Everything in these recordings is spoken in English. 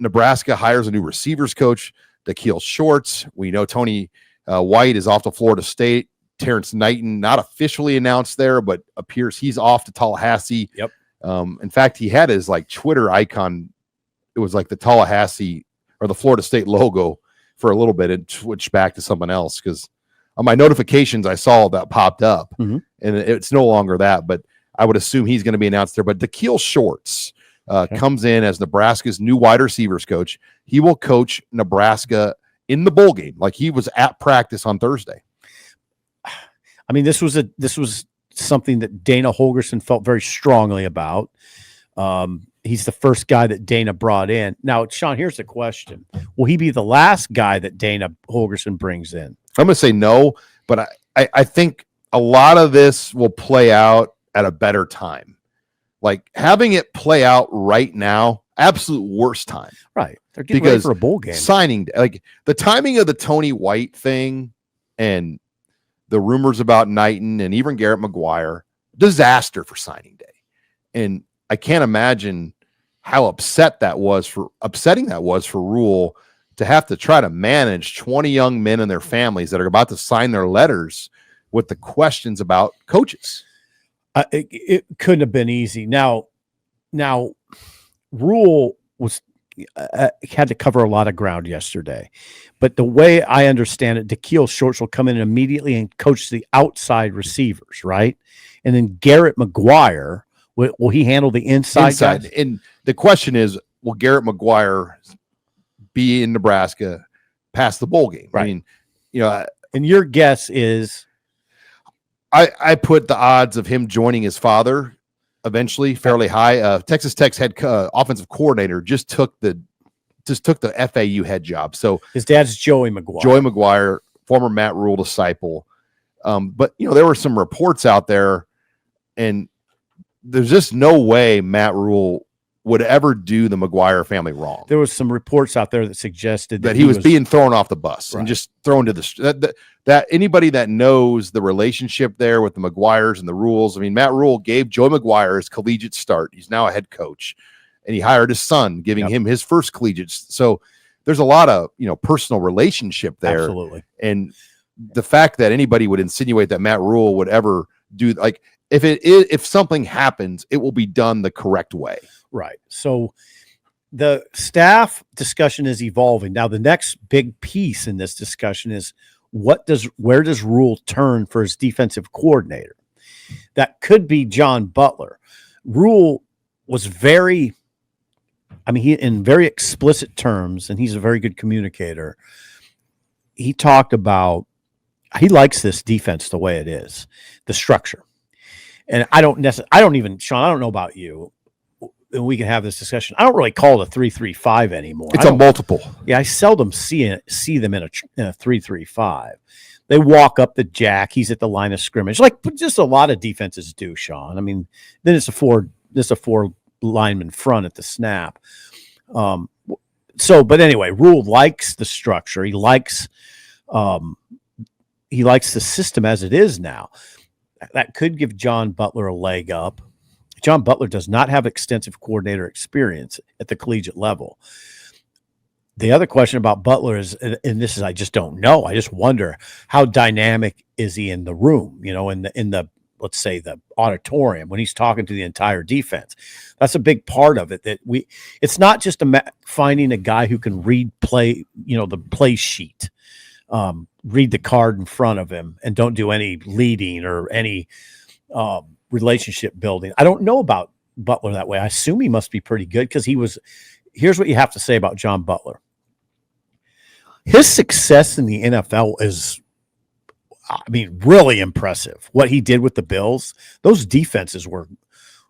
Nebraska hires a new receivers coach, Da'Keel Shorts. We know Tony White is off to Florida State. Terrence Knighton, not officially announced there, but appears he's off to Tallahassee. Yep. In fact, he had his like Twitter icon. It was like the Tallahassee or the Florida State logo for a little bit and switched back to something else because on my notifications I saw that popped up and it's no longer that, but I would assume he's going to be announced there. But Da'Keel Shorts comes in as Nebraska's new wide receivers coach. He will coach Nebraska in the bowl game. Like he was at practice on Thursday. I mean, this was something that Dana Holgorsen felt very strongly about. He's the first guy that Dana brought in. Now, Sean, here's the question. Will he be the last guy that Dana Holgorsen brings in? I'm going to say no, but I think a lot of this will play out at a better time. Like having it play out right now, absolute worst time. Right. They're getting ready for a bowl game. Signing, like the timing of the Tony White thing and the rumors about Knighton and even Garrett McGuire, disaster for signing day. And I can't imagine how upsetting that was for Rule to have to try to manage 20 young men and their families that are about to sign their letters with the questions about coaches. It couldn't have been easy. Now Rule was had to cover a lot of ground yesterday, but the way I understand it, Da'Keel Shorts will come in immediately and coach the outside receivers, right? And then Garrett McGuire, will he handle the inside guys? And the question is, will Garrett McGuire be in Nebraska past the bowl game? Right. I mean, and your guess is, I put the odds of him joining his father eventually fairly high. Texas Tech's head offensive coordinator just took the FAU head job. So his dad's Joey McGuire. Joey McGuire, former Matt Rule disciple. But there were some reports out there, and there's just no way Matt Rule would ever do the McGuire family wrong. There was some reports out there that suggested that he was being thrown off the bus and just thrown to that anybody that knows the relationship there with the McGuires and the Rules. I mean, Matt Rule gave Joey McGuire his collegiate start. He's now a head coach, and he hired his son, giving him his first collegiate. So there's a lot of, personal relationship there. Absolutely. And the fact that anybody would insinuate that Matt Rule would ever do, like, if something happens, it will be done the correct way. Right. So the staff discussion is evolving. Now, the next big piece in this discussion is where does Rule turn for his defensive coordinator? That could be John Butler. Rule was in very explicit terms, and he's a very good communicator. He talked about, he likes this defense the way it is, the structure. And Sean, I don't know about you, and we can have this discussion. I don't really call it a 3-3-5 anymore. It's a multiple. Yeah, I seldom see them in a 3-3-5. They walk up the jack. He's at the line of scrimmage, like just a lot of defenses do, Sean. I mean, then it's a four lineman front at the snap. But anyway, Rule likes the structure. He likes the system as it is now. That could give John Butler a leg up. John Butler does not have extensive coordinator experience at the collegiate level. The other question about Butler is, and this is, I just don't know. I just wonder, how dynamic is he in the room, in the let's say the auditorium when he's talking to the entire defense. That's a big part of it. It's not just finding a guy who can read the play sheet, read the card in front of him and don't do any leading or any relationship building. I don't know about Butler that way. I assume he must be pretty good because here's what you have to say about John Butler. His success in the NFL is, really impressive. What he did with the Bills, those defenses were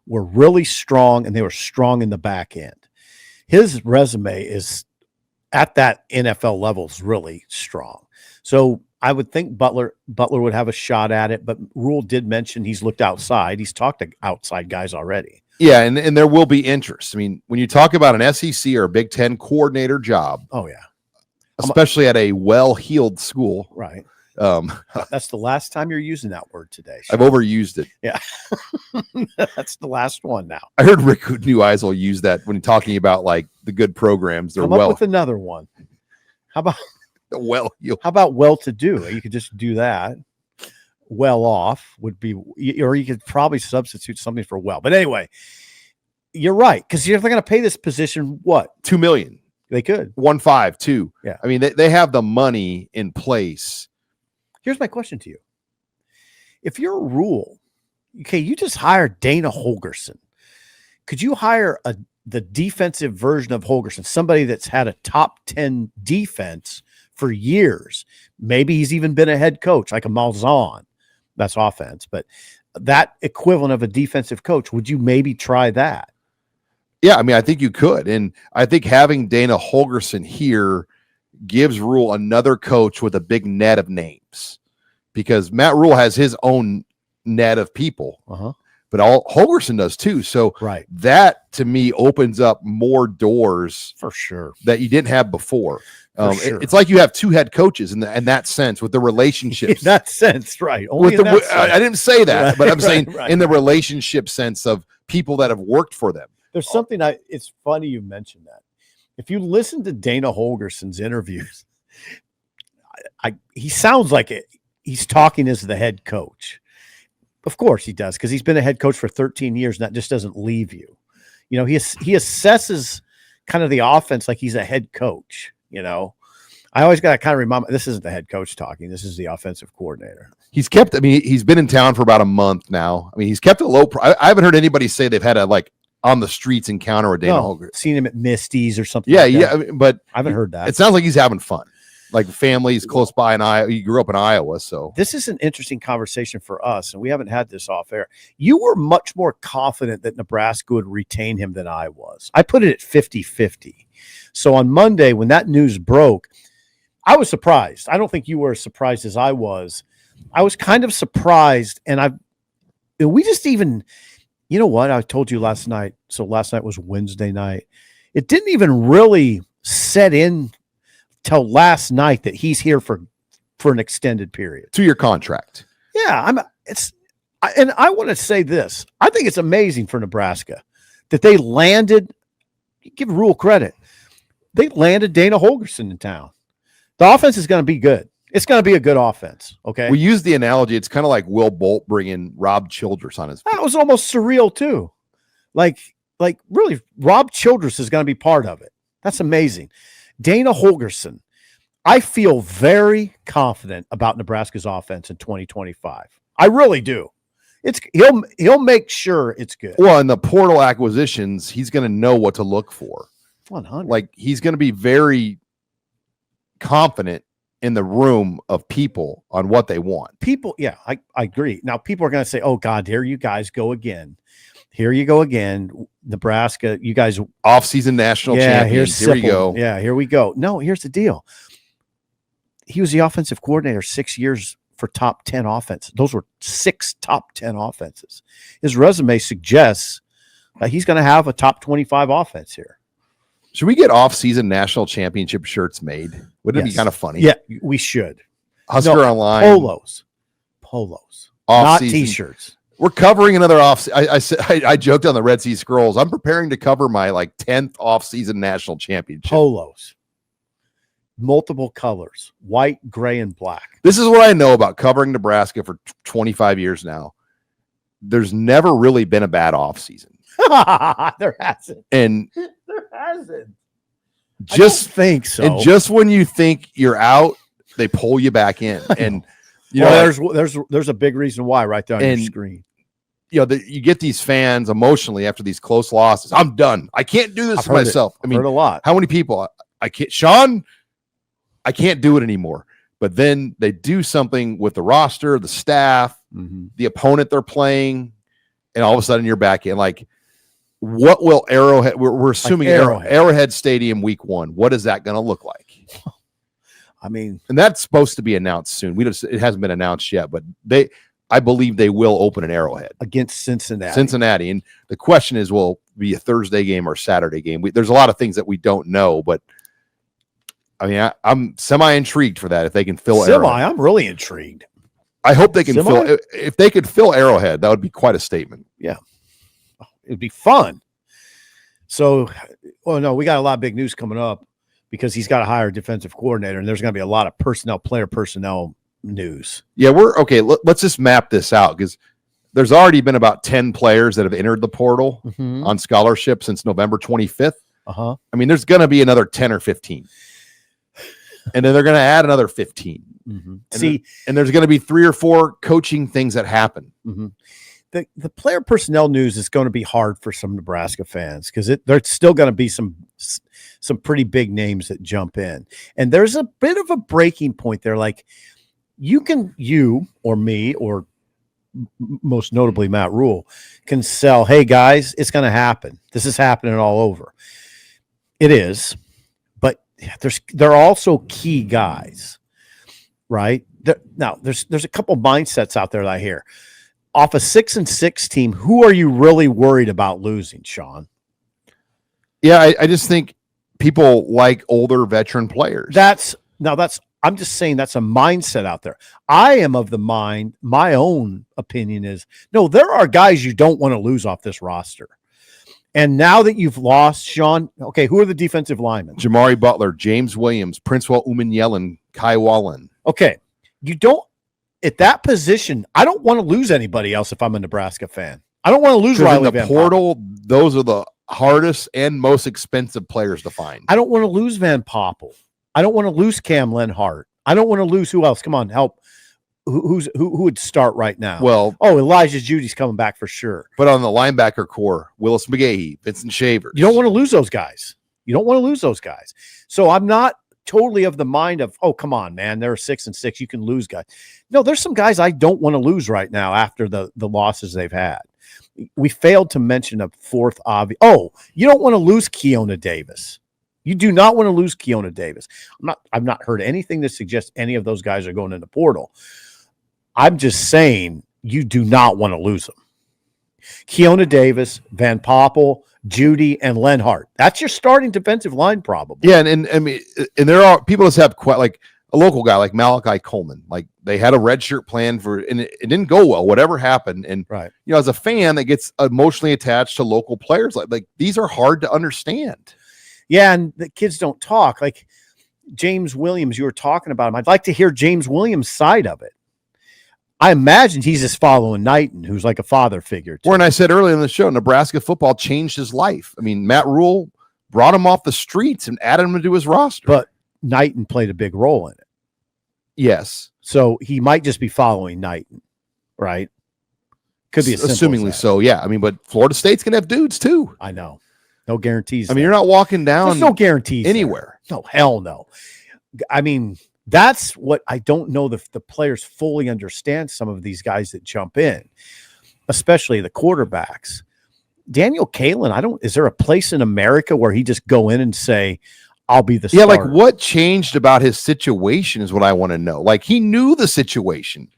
really strong, and they were strong in the back end. His resume is at that NFL level is really strong. So I would think Butler would have a shot at it, but Rule did mention he's looked outside. He's talked to outside guys already. Yeah, and there will be interest. I mean, when you talk about an SEC or a Big Ten coordinator job, oh yeah, especially at a well-heeled school, right? That's the last time you're using that word today. I've overused it. Yeah. That's the last one now. I heard Rick Neueisel use that when talking about like the good programs. They're Come up with another one. How about well-to-do? You could just do that. Well off would be, or you could probably substitute something for well. But anyway, you're right, because if they're going to pay this position, what? $2 million. They could 1.5, 2. Yeah. I mean, they have the money in place. Here's my question to you: if you're a Rule, okay, you just hired Dana Holgorsen. Could you hire the defensive version of Holgorsen, somebody that's had a top 10 defense for years? Maybe he's even been a head coach, like a Malzahn. That's offense, but that equivalent of a defensive coach, would you maybe try that? Yeah, I mean, I think you could. And I think having Dana Holgorsen here gives Rule another coach with a big net of names, because Matt Rule has his own net of people, but Holgorsen does too. So right, that to me opens up more doors for sure that you didn't have before. Sure. It's like you have two head coaches in that sense, with the relationships. In that sense, right? Only I didn't say that, right, but I'm saying right. in the relationship sense of people that have worked for them. There's something it's funny you mentioned that. If you listen to Dana Holgorsen's interviews, he sounds like he's talking as the head coach. Of course he does, because he's been a head coach for 13 years, and that just doesn't leave you. You know, he assesses kind of the offense like he's a head coach. You know, I always got to kind of remind this isn't the head coach talking. This is the offensive coordinator. He's been in town for about a month now. I mean, he's kept a low. I haven't heard anybody say they've had a on the streets encounter with Dana Holgorsen. Seen him at Misty's or something. Yeah, like that. yeah, I mean, but I haven't heard that. It sounds like he's having fun. Like family's close by in Iowa. He grew up in Iowa, so this is an interesting conversation for us, and we haven't had this off air. You were much more confident that Nebraska would retain him than I was. I put it at 50-50. So on Monday, when that news broke, I was surprised. I don't think you were as surprised as I was. I was kind of surprised, and we just even, you know what? I told you last night. So last night was Wednesday night. It didn't even really set in till last night that he's here for an extended period. 2-year contract. Yeah, and I want to say this. I think it's amazing for Nebraska that they landed. Give Rule credit. They landed Dana Holgorsen in town. The offense is going to be good. It's going to be a good offense. Okay. We use the analogy. It's kind of like Will Bolt bringing Rob Childress on his. That was almost surreal too. Like really, Rob Childress is going to be part of it. That's amazing. Dana Holgorsen. I feel very confident about Nebraska's offense in 2025. I really do. He'll make sure it's good. Well, in the portal acquisitions, he's going to know what to look for. 100. Like he's going to be very confident in the room of people on what they want. People, yeah, I agree. Now people are going to say, "Oh God, here you guys go again. Here you go again, Nebraska. You guys offseason national champions. Here we go. Yeah, here we go." No, here's the deal. He was the offensive coordinator 6 years for top 10 offenses. Those were 6 top 10 offenses. His resume suggests that he's going to have a top 25 offense here. Should we get off-season national championship shirts made? Wouldn't it be kind of funny? Yeah, we should. HuskerOnline. Polos. Not T-shirts. We're covering another off. I joked on the Red Sea Scrolls. I'm preparing to cover my 10th off-season national championship. Polos. Multiple colors, white, gray, and black. This is what I know about covering Nebraska for 25 years now. There's never really been a bad offseason. There hasn't. And there hasn't. Just think so. And just when you think you're out, they pull you back in. And there's a big reason why right there on your screen. You get these fans emotionally after these close losses. I'm done. I can't do this to myself. I've heard a lot. How many people? I can't. Sean, I can't do it anymore. But then they do something with the roster, the staff, the opponent they're playing, and all of a sudden you're back in. What will Arrowhead? We're assuming Arrowhead Stadium week 1. What is that going to look like? I mean, and that's supposed to be announced soon. It hasn't been announced yet, but I believe they will open an Arrowhead against Cincinnati. And the question is, will it be a Thursday game or Saturday game? There's a lot of things that we don't know, but I mean, I'm semi intrigued for that if they can fill Arrowhead. I'm really intrigued. I hope they can fill. If they could fill Arrowhead, that would be quite a statement. Yeah, it'd be fun. So, no, we got a lot of big news coming up because he's got to hire a defensive coordinator, and there's going to be a lot of player personnel news. Yeah, we're okay. Let's just map this out because there's already been about 10 players that have entered the portal on scholarship since November 25th. I mean, there's going to be another 10 or 15. And then they're going to add another 15. And there's going to be 3 or 4 coaching things that happen. The player personnel news is going to be hard for some Nebraska fans because there's still going to be some pretty big names that jump in. And there's a bit of a breaking point there. Like you or me, or most notably Matt Rule, can sell, hey guys, it's going to happen. This is happening all over. It is. There are also key guys, right? Now, there's a couple mindsets out there that I hear. Off a 6-6 team, who are you really worried about losing, Sean? Yeah, I just think people like older veteran players. I'm just saying that's a mindset out there. I am of the mind, my own opinion is, no, there are guys you don't want to lose off this roster. And now that you've lost, Sean, okay, who are the defensive linemen? Jamari Butler, James Williams, Princewell Umanyalan, Kai Wallen. Okay, you don't, at that position, I don't want to lose anybody else if I'm a Nebraska fan. I don't want to lose Riley in the portal. Those are the hardest and most expensive players to find. I don't want to lose Van Poppel. I don't want to lose Cam Lenhart. I don't want to lose who else? Come on, help. Who would start right now? Well, Elijah Judy's coming back for sure. But on the linebacker core, Willis McGahee, Vincent Shavers. You don't want to lose those guys. So I'm not totally of the mind of, oh, come on, man, they're 6-6. You can lose guys. No, there's some guys I don't want to lose right now after the losses they've had. We failed to mention a fourth obvious. Oh, you don't want to lose Keona Davis. You do not want to lose Keona Davis. I've not heard anything that suggests any of those guys are going in the portal. I'm just saying you do not want to lose them. Keona Davis, Van Poppel, Judy, and Lenhart. That's your starting defensive line, probably. Yeah, and I mean, and there are people that have quite like a local guy like Malachi Coleman. Like they had a red shirt plan and it didn't go well. Whatever happened, and right, you know, as a fan that gets emotionally attached to local players, like these are hard to understand. Yeah, and the kids don't talk. Like James Williams, you were talking about him. I'd like to hear James Williams' side of it. I imagine he's just following Knighton, who's like a father figure. When I said earlier in the show, Nebraska football changed his life. I mean, Matt Rule brought him off the streets and added him to his roster. But Knighton played a big role in it. Yes. So he might just be following Knighton, right? Could be assumingly so, yeah. I mean, but Florida State's going to have dudes too. I know. No guarantees. I mean, you're not walking down. There's no guarantees anywhere. There. No, hell no. I mean, that's what I don't know the players fully understand, some of these guys that jump in, especially the quarterbacks. Daniel Kalen, is there a place in America where he just go in and say, I'll be the starter? Yeah, like what changed about his situation is what I want to know. Like he knew the situation.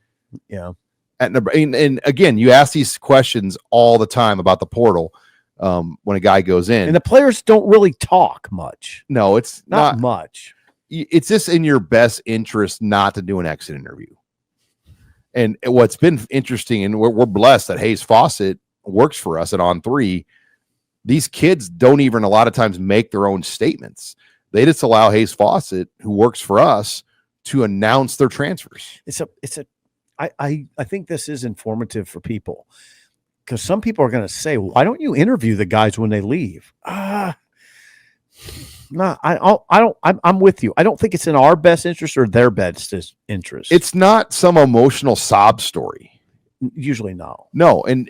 Yeah. And again, you ask these questions all the time about the portal when a guy goes in. And the players don't really talk much. No, it's not much. It's just in your best interest not to do an exit interview. And what's been interesting, and we're blessed that Hayes Fawcett works for us at On3. These kids don't even a lot of times make their own statements. They just allow Hayes Fawcett, who works for us, to announce their transfers. I think this is informative for people because some people are going to say, why don't you interview the guys when they leave? No, I'm with you. I don't think it's in our best interest or their best interest. It's not some emotional sob story. Usually no. No, and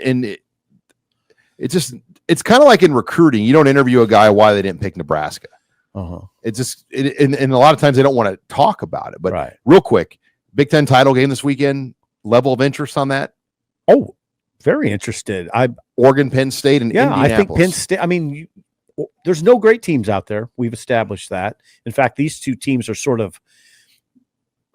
it's kind of like in recruiting. You don't interview a guy why they didn't pick Nebraska. It's just and a lot of times they don't want to talk about it. But right. Real quick, Big Ten title game this weekend. Level of interest on that? Oh, very interested. Oregon, Penn State, and Indianapolis. I think Penn State. I mean, there's no great teams out there. We've established that. In fact, these two teams are sort of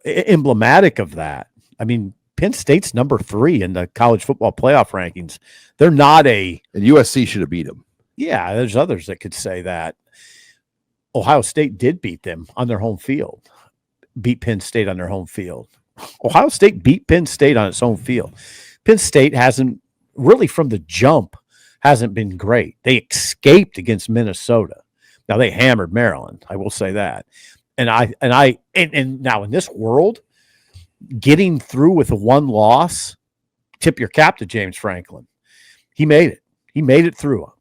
emblematic of that. I mean, Penn State's number 3 in the college football playoff rankings. They're not and USC should have beat them. Yeah, there's others that could say that. Ohio State did beat them on their home field, beat Penn State on their home field. Ohio State beat Penn State on its home field. Penn State hasn't really from the jump hasn't been great. They escaped against Minnesota. Now they hammered Maryland. I will say that. And now in this world, getting through with a one loss, tip your cap to James Franklin. He made it. He made it through.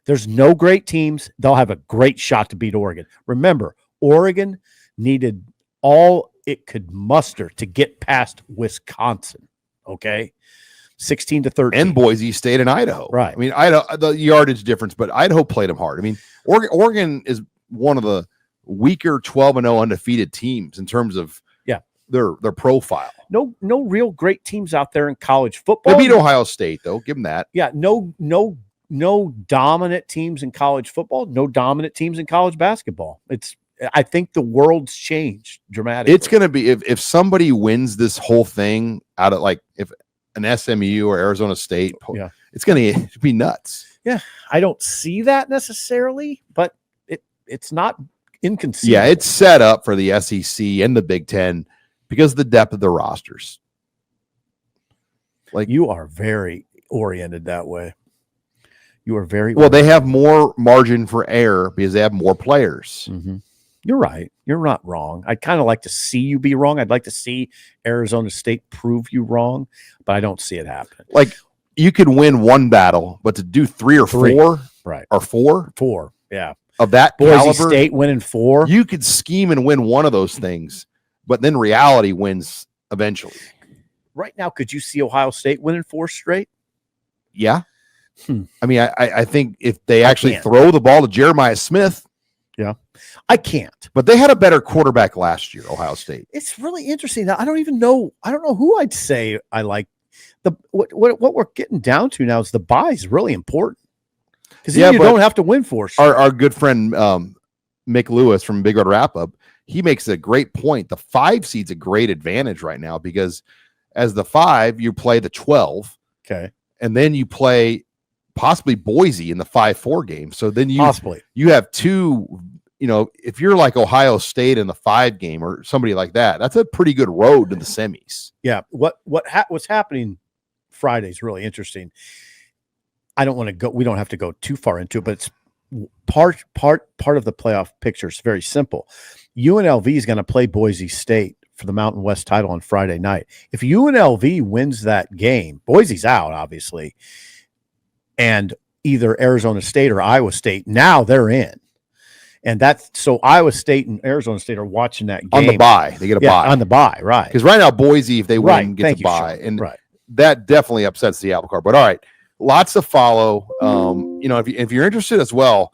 There's no great teams. They'll have a great shot to beat Oregon. Remember, Oregon needed all it could muster to get past Wisconsin. Okay. 16-13. And Boise State and Idaho. Right. I mean, Idaho, the yardage difference, but Idaho played them hard. I mean, Oregon is one of the weaker 12-0 undefeated teams in terms of their profile. No real great teams out there in college football. They beat Ohio State, though. Give them that. Yeah. No dominant teams in college football. No dominant teams in college basketball. I think the world's changed dramatically. It's going to be if somebody wins this whole thing out of like if an SMU or Arizona State, it's going to be nuts. Yeah, I don't see that necessarily, but it's not inconceivable. Yeah, it's set up for the SEC and the Big Ten because of the depth of the rosters. Like you are very oriented that way. You are very well. They have more margin for error because they have more players. Mm-hmm. You're right. You're not wrong. I'd kind of like to see you be wrong. I'd like to see Arizona State prove you wrong, but I don't see it happen. Like you could win one battle, but to do three or four, right? Or four, yeah, of that Boise caliber, State winning 4. You could scheme and win one of those things, but then reality wins eventually. Right now, could you see Ohio State winning 4 straight? Yeah. I mean, I think if they actually throw the ball to Jeremiah Smith. Yeah, I can't. But they had a better quarterback last year, Ohio State. It's really interesting. I don't know who I'd say I like. What we're getting down to now is the bye is really important. Because you don't have to win 4 straight. Our good friend Mick Lewis from Big Red Wrap-Up, he makes a great point. The 5 seed's a great advantage right now because as the 5, you play the 12. Okay. And then you play possibly Boise in the 5-4 game. So then you have 2, if you're like Ohio State in the 5 game or somebody like that, that's a pretty good road to the semis. Yeah. What's happening Friday is really interesting. I don't want to go. We don't have to go too far into it, but it's part of the playoff picture is very simple. UNLV is going to play Boise State for the Mountain West title on Friday night. If UNLV wins that game, Boise's out, obviously, and either Arizona State or Iowa State, now they're in. And so Iowa State and Arizona State are watching that game. On the bye. They get a bye. On the bye, right. Because right now, Boise, if they win, gets a bye. And that definitely upsets the apple cart. But all right, lots to follow. If you're interested as well,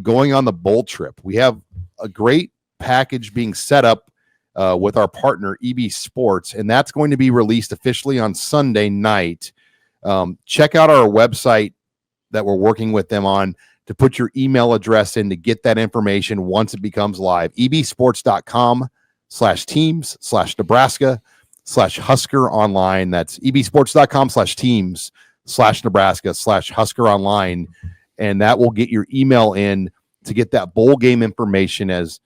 going on the bowl trip, we have a great package being set up with our partner, EB Sports, and that's going to be released officially on Sunday night. Check out our website that we're working with them on to put your email address in to get that information once it becomes live. ebsports.com/teams/Nebraska/HuskerOnline. That's ebsports.com/teams/Nebraska/HuskerOnline. And that will get your email in to get that bowl game information as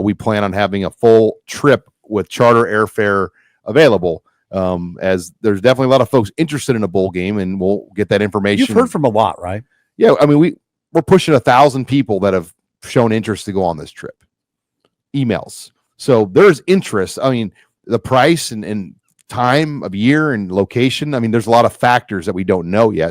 we plan on having a full trip with charter airfare available. As there's definitely a lot of folks interested in a bowl game, and we'll get that information. You've heard from a lot, right? Yeah, I mean, we're pushing 1,000 people that have shown interest to go on this trip. Emails. So there's interest. I mean, the price and time of year and location. I mean, there's a lot of factors that we don't know yet.